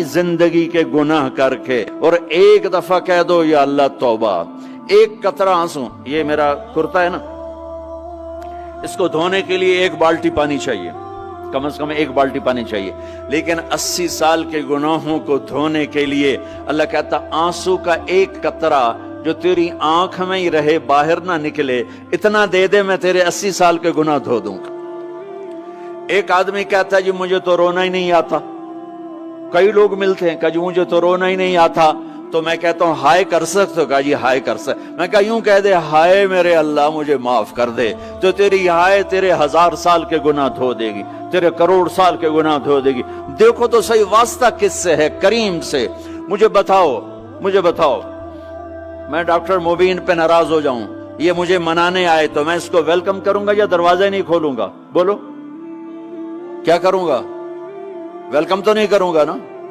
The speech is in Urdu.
زندگی کے گناہ کر کے اور ایک دفعہ کہہ دو یا اللہ توبہ، ایک قطرہ آنسو، یہ میرا کرتا ہے نا، اس کو دھونے کے لیے ایک بالٹی پانی چاہیے، کم از کم ایک بالٹی پانی چاہیے، لیکن 80 سال کے گناہوں کو دھونے کے لیے اللہ کہتا آنسو کا ایک قطرہ جو تیری آنکھ میں ہی رہے، باہر نہ نکلے، اتنا دے دے میں تیرے 80 سال کے گناہ دھو دوں گا۔ ایک آدمی کہتا ہے جی مجھے تو رونا ہی نہیں آتا، کئی لوگ ملتے ہیں کہ جی مجھے تو رونا ہی نہیں آتا، تو میں کہتا ہوں ہائے کر سکتے ہو؟ کہا جی ہائے کر سکتے۔ میں کہا یوں کہہ دے ہائے میرے اللہ مجھے معاف کر دے، تو تیری ہائے تیرے 1000 سال کے گناہ دھو دے گی، تیرے کروڑ سال کے گناہ دھو دے گی۔ دیکھو تو صحیح واسطہ کس سے ہے؟ کریم سے۔ مجھے بتاؤ میں ڈاکٹر مبین پہ ناراض ہو جاؤں، یہ مجھے منانے آئے تو میں اس کو ویلکم کروں گا یا دروازہ نہیں کھولوں گا؟ بولو کیا کروں گا؟ ویلکم تو نہیں کروں گا نا۔